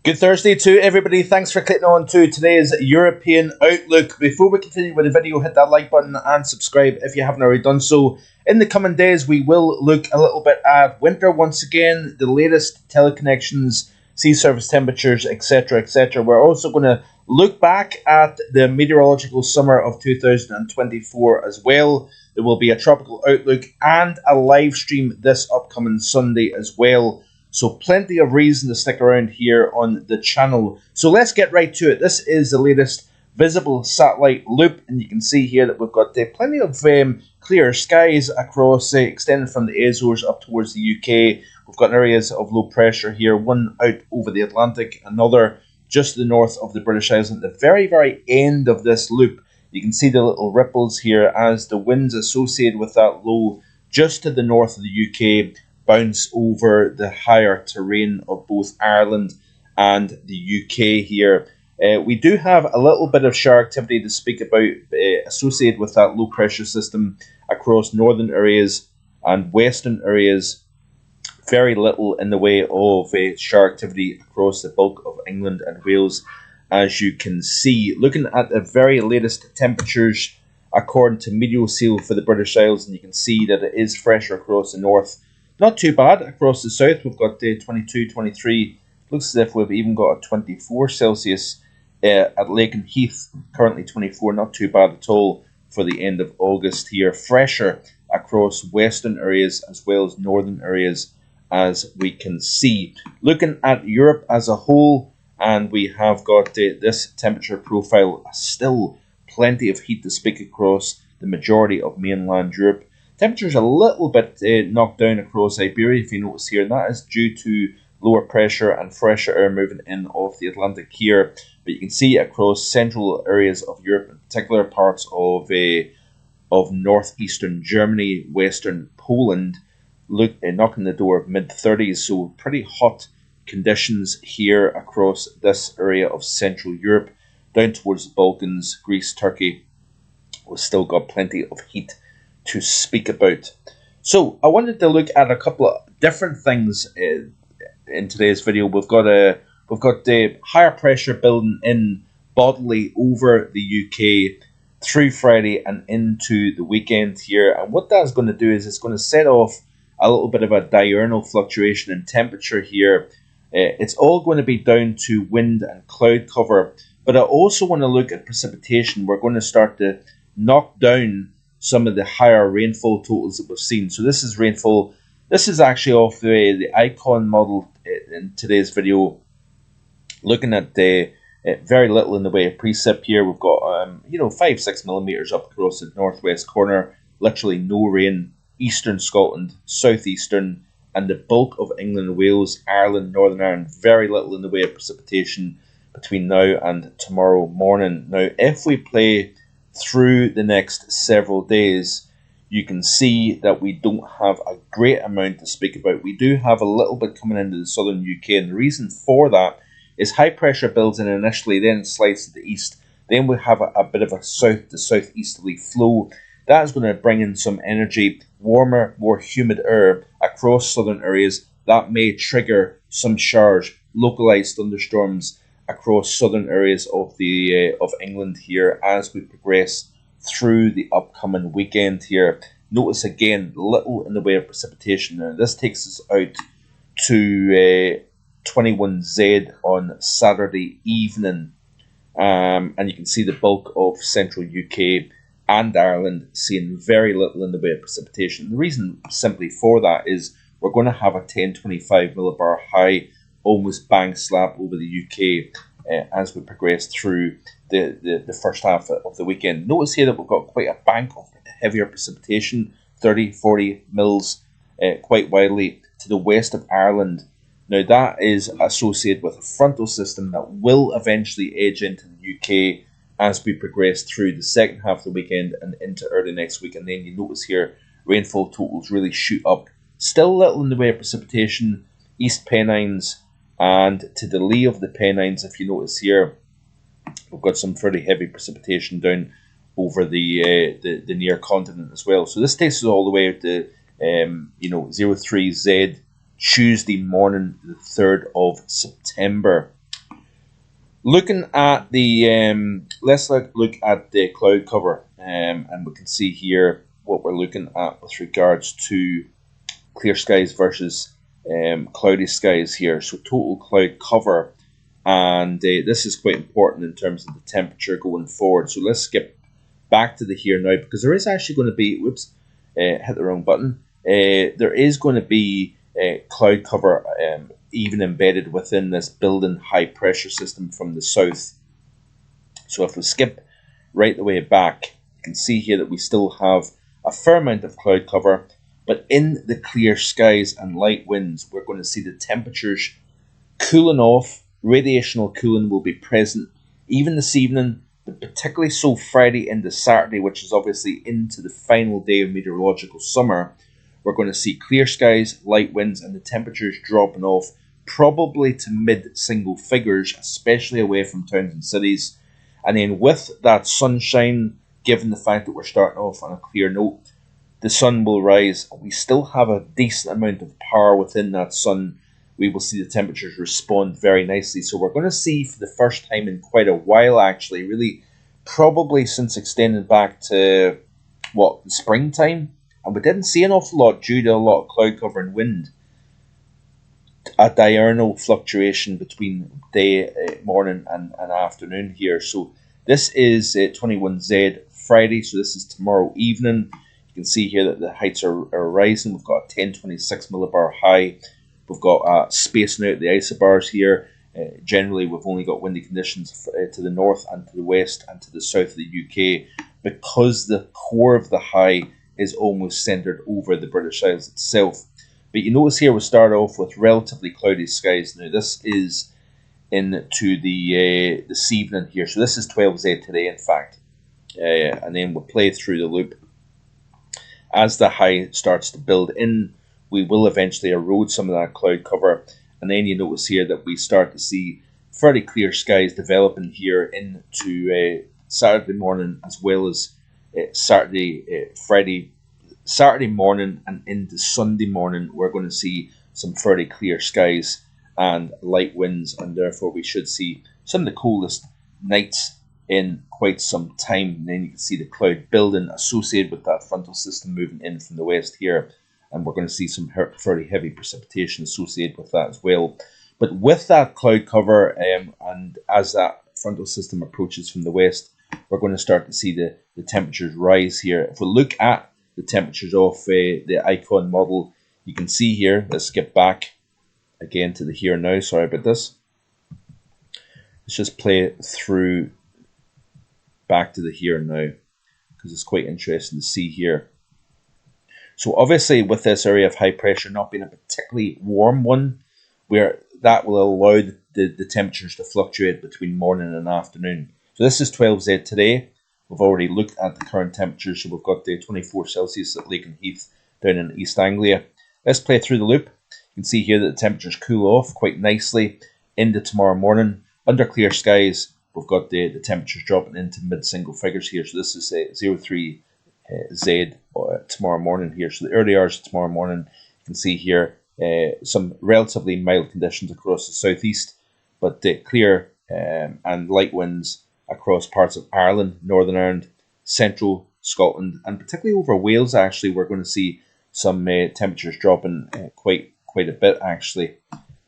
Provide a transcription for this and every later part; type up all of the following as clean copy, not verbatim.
Good Thursday to everybody. Thanks for clicking on to today's European Outlook. Before we continue with the video, hit that like button and subscribe if you haven't already done so. In the coming days, we will look a little bit at winter once again, the latest teleconnections, sea surface temperatures, etc., etc. We're also going to look back at the meteorological summer of 2024 as well. There will be a tropical outlook and a live stream this upcoming Sunday as well. So plenty of reason to stick around here on the channel. So let's get right to it. This is the latest visible satellite loop, and you can see here that we've got plenty of clear skies across, extending from the Azores up towards the UK. We've got areas of low pressure here, one out over the Atlantic, another just to the north of the British Isles. At the very, very end of this loop, you can see the little ripples here as the winds associated with that low just to the north of the UK bounce over the higher terrain of both Ireland and the UK here. We do have a little bit of shower activity to speak about associated with that low pressure system across northern areas and western areas. Very little in the way of shower activity across the bulk of England and Wales, as you can see. Looking at the very latest temperatures according to Meteoseal for the British Isles, and you can see that it is fresher across the north. Not too bad across the south. We've got 22, 23. Looks as if we've even got a 24 Celsius at Lake and Heath. Currently 24. Not too bad at all for the end of August here. Fresher across western areas as well as northern areas, as we can see. Looking at Europe as a whole, and we have got this temperature profile. Still plenty of heat to speak across the majority of mainland Europe. Temperature's a little bit knocked down across Iberia, if you notice here, and that is due to lower pressure and fresher air moving in off the Atlantic here. But you can see across central areas of Europe, in particular parts of northeastern Germany, western Poland, knocking the door of mid-30s. So pretty hot conditions here across this area of Central Europe, down towards the Balkans, Greece, Turkey. We've still got plenty of heat to speak about. So I wanted to look at a couple of different things in today's video. We've got higher pressure building in bodily over the UK through Friday and into the weekend here, and what that's going to do is it's going to set off a little bit of a diurnal fluctuation in temperature here. It's all going to be down to wind and cloud cover, but I also want to look at precipitation. We're going to start to knock down some of the higher rainfall totals that we've seen. So this is rainfall. This is actually off the icon model in today's video. Looking at very little in the way of precip here. We've got 5-6 millimeters up across the northwest corner. Literally no rain. Eastern Scotland, southeastern, and the bulk of England and Wales, Ireland, Northern Ireland. Very little in the way of precipitation between now and tomorrow morning. Now, if we play through the next several days, you can see that we don't have a great amount to speak about. We do have a little bit coming into the southern UK, and the reason for that is high pressure builds in initially, then it slides to the east. Then we have a bit of a south to southeasterly flow. That is going to bring in some energy, warmer, more humid air across southern areas. That may trigger some showers, localized thunderstorms across southern areas of England here as we progress through the upcoming weekend here. Notice again, little in the way of precipitation. Now, this takes us out to 21Z on Saturday evening, and you can see the bulk of central UK and Ireland seeing very little in the way of precipitation. The reason simply for that is we're going to have a 1025 millibar high, almost bang slap over the UK as we progress through the first half of the weekend. Notice here that we've got quite a bank of heavier precipitation, 30-40 mils quite widely to the west of Ireland. Now that is associated with a frontal system that will eventually edge into the UK as we progress through the second half of the weekend and into early next week. And then you notice here rainfall totals really shoot up. Still little in the way of precipitation, East Pennines and to the lee of the Pennines. If you notice here, we've got some fairly heavy precipitation down over the near continent as well. So this takes us all the way to 03Z Tuesday morning, the 3rd of September. Looking at the let's look at the cloud cover, and we can see here what we're looking at with regards to clear skies versus cloudy skies here. So total cloud cover, and this is quite important in terms of the temperature going forward. So let's skip back to the here now, because there is actually going to be, whoops, hit the wrong button. There is going to be cloud cover even embedded within this building high pressure system from the south. So if we skip right the way back, you can see here that we still have a fair amount of cloud cover, but in the clear skies and light winds, we're going to see the temperatures cooling off. Radiational cooling will be present even this evening, but particularly so Friday into Saturday, which is obviously into the final day of meteorological summer. We're going to see clear skies, light winds, and the temperatures dropping off probably to mid-single figures, especially away from towns and cities. And then with that sunshine, given the fact that we're starting off on a clear note, the sun will rise. We still have a decent amount of power within that sun. We will see the temperatures respond very nicely. So we're going to see for the first time in quite a while, actually, really probably since extending back to, the springtime. And we didn't see an awful lot due to a lot of cloud cover and wind. A diurnal fluctuation between day, morning, and afternoon here. So this is 21Z Friday, so this is tomorrow evening. You can see here that the heights are rising. We've got a 1026 millibar high. We've got spacing out the isobars here. Generally, we've only got windy conditions to the north and to the west and to the south of the UK, because the core of the high is almost centered over the British Isles itself. But you notice here we start off with relatively cloudy skies. Now this is into the this evening here. So this is 12Z today, in fact. And then we'll play through the loop. As the high starts to build in, we will eventually erode some of that cloud cover. And then you notice here that we start to see fairly clear skies developing here into Saturday morning, as well as Saturday morning and into Sunday morning. We're going to see some fairly clear skies and light winds, and therefore we should see some of the coolest nights in quite some time. And then you can see the cloud building associated with that frontal system moving in from the west here, and we're going to see some fairly heavy precipitation associated with that as well. But with that cloud cover, and as that frontal system approaches from the west, we're going to start to see the temperatures rise here. If we look at the temperatures of the icon model, you can see here, let's skip back again to the here and now, sorry about this. Let's just play through back to the here and now, because it's quite interesting to see here. So obviously with this area of high pressure not being a particularly warm one, where that will allow the temperatures to fluctuate between morning and afternoon. So this is 12Z today. We've already looked at the current temperatures, so we've got the 24 Celsius at Lakenheath down in East Anglia. Let's play through the loop. You can see here that the temperatures cool off quite nicely into tomorrow morning. Under clear skies, we've got the temperatures dropping into mid-single figures here. So this is 03Z tomorrow morning here. So the early hours of tomorrow morning, you can see here some relatively mild conditions across the southeast, but clear and light winds across parts of Ireland, Northern Ireland, central Scotland, and particularly over Wales. Actually, we're going to see some temperatures dropping quite a bit, actually.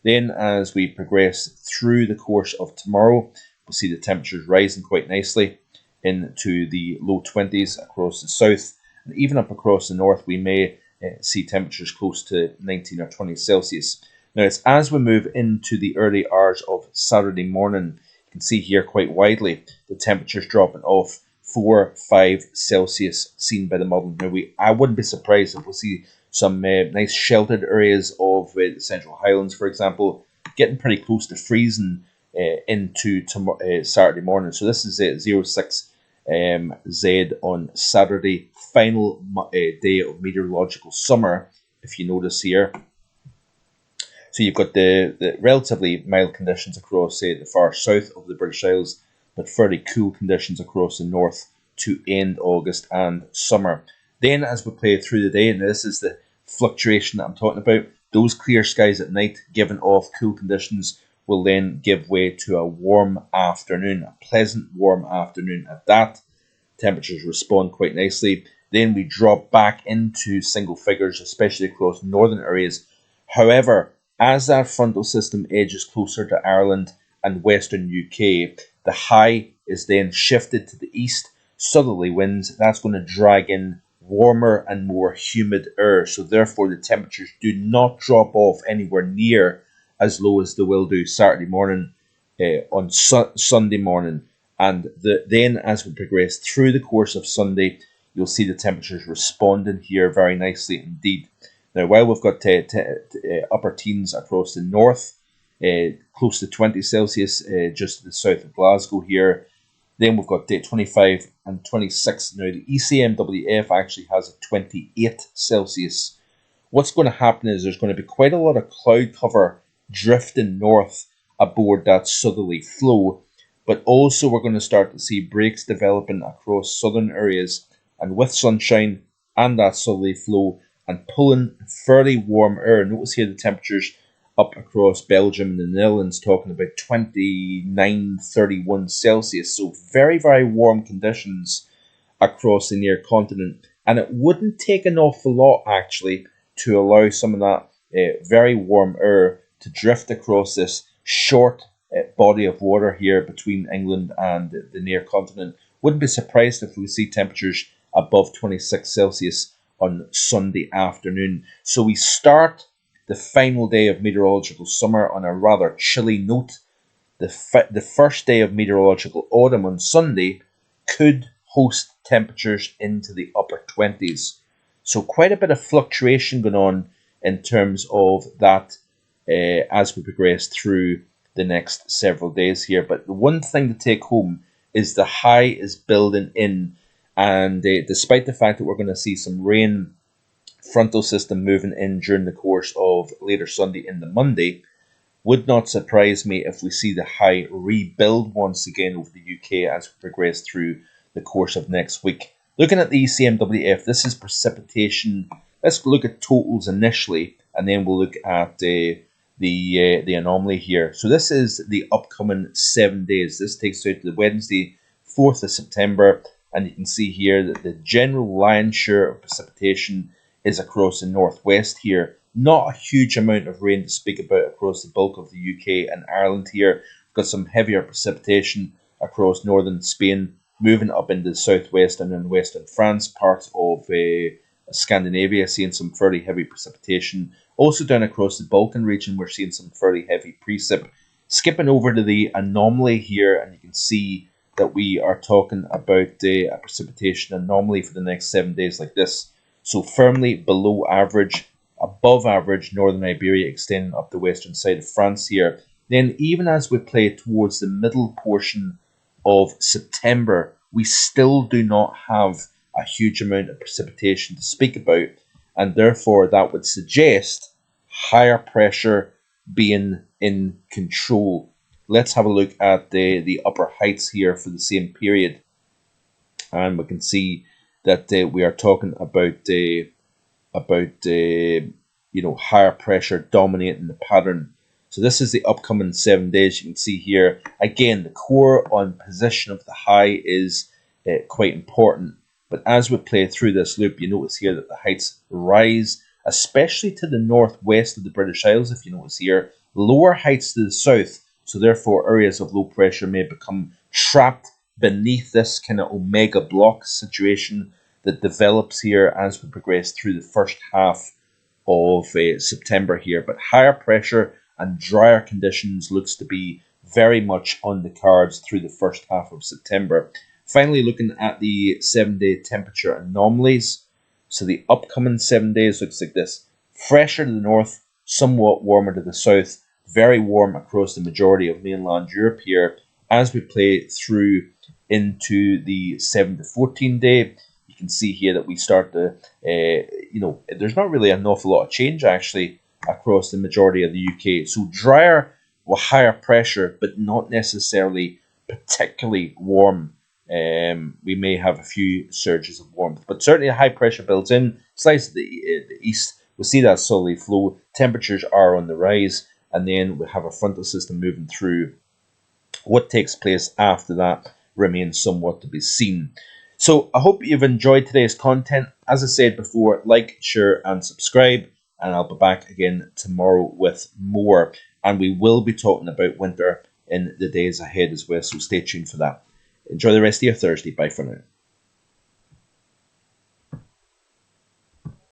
Then as we progress through the course of tomorrow, we'll see the temperatures rising quite nicely into the low 20s across the south, and even up across the north we may see temperatures close to 19 or 20 Celsius. Now it's as we move into the early hours of Saturday morning, you can see here quite widely the temperatures dropping off 4-5 Celsius seen by the model. Now I wouldn't be surprised if we see some nice sheltered areas of the Central Highlands, for example, getting pretty close to freezing into Saturday morning. So this is 06 Z on Saturday, final day of meteorological summer, if you notice here. So you've got the relatively mild conditions across the far south of the British Isles, but fairly cool conditions across the north to end August and summer. Then as we play through the day, and this is the fluctuation that I'm talking about, those clear skies at night giving off cool conditions will then give way to a warm afternoon, a pleasant warm afternoon at that. Temperatures respond quite nicely. Then we drop back into single figures, especially across northern areas. However, as that frontal system edges closer to Ireland and western UK, the high is then shifted to the east. Southerly winds, that's going to drag in warmer and more humid air. So therefore, the temperatures do not drop off anywhere near as low as they will do Saturday morning on Sunday morning. And then as we progress through the course of Sunday, you'll see the temperatures responding here very nicely indeed. Now, while we've got upper teens across the north, close to 20 Celsius just to the south of Glasgow here, then we've got 25 and 26. Now, the ECMWF actually has a 28 Celsius. What's going to happen is there's going to be quite a lot of cloud cover drifting north aboard that southerly flow. But also we're going to start to see breaks developing across southern areas, and with sunshine and that southerly flow and pulling fairly warm air. Notice here the temperatures up across Belgium and the Netherlands talking about 29, 31 Celsius. So very, very warm conditions across the near continent. And it wouldn't take an awful lot actually to allow some of that very warm air to drift across this short body of water here between England and the near continent. Wouldn't be surprised if we see temperatures above 26 Celsius on Sunday afternoon. So we start the final day of meteorological summer on a rather chilly note. The first day of meteorological autumn on Sunday could host temperatures into the upper 20s. So quite a bit of fluctuation going on in terms of that as we progress through the next several days here. But the one thing to take home is the high is building in, and despite the fact that we're going to see some rain frontal system moving in during the course of later Sunday into Monday, would not surprise me if we see the high rebuild once again over the UK as we progress through the course of next week. Looking at the ECMWF, this is precipitation. Let's look at totals initially, and then we'll look at the anomaly here. So this is the upcoming 7 days. This takes us out to the Wednesday, 4th of September, and you can see here that the general lion's share of precipitation is across the northwest here. Not a huge amount of rain to speak about across the bulk of the UK and Ireland here. We've got some heavier precipitation across northern Spain, moving up into the southwest and in western France, parts of Scandinavia, seeing some fairly heavy precipitation. Also down across the Balkan region, we're seeing some fairly heavy precip. Skipping over to the anomaly here, and you can see that we are talking about a precipitation anomaly for the next 7 days like this. So firmly below average, above average northern Iberia extending up the western side of France here. Then even as we play towards the middle portion of September, we still do not have a huge amount of precipitation to speak about, and therefore that would suggest higher pressure being in control. Let's have a look at the upper heights here for the same period, and we can see that we are talking about higher pressure dominating the pattern. So this is the upcoming 7 days. You can see here again the core on position of the high is quite important. But as we play through this loop, you notice here that the heights rise, especially to the northwest of the British Isles, if you notice here. Lower heights to the south, so therefore areas of low pressure may become trapped beneath this kind of omega block situation that develops here as we progress through the first half of September here. But higher pressure and drier conditions looks to be very much on the cards through the first half of September. Finally, looking at the 7-day temperature anomalies. So the upcoming 7 days looks like this. Fresher to the north, somewhat warmer to the south, very warm across the majority of mainland Europe here. As we play through into the 7 to 14 day, you can see here that we start to, there's not really an awful lot of change actually across the majority of the UK. So drier with higher pressure, but not necessarily particularly warm. We may have a few surges of warmth, but certainly a high pressure builds in. Slides to the east, we'll see that southerly flow. Temperatures are on the rise, and then we have a frontal system moving through. What takes place after that remains somewhat to be seen. So I hope you've enjoyed today's content. As I said before, like, share, and subscribe, and I'll be back again tomorrow with more. And we will be talking about winter in the days ahead as well, so stay tuned for that. Enjoy the rest of your Thursday. Bye for now.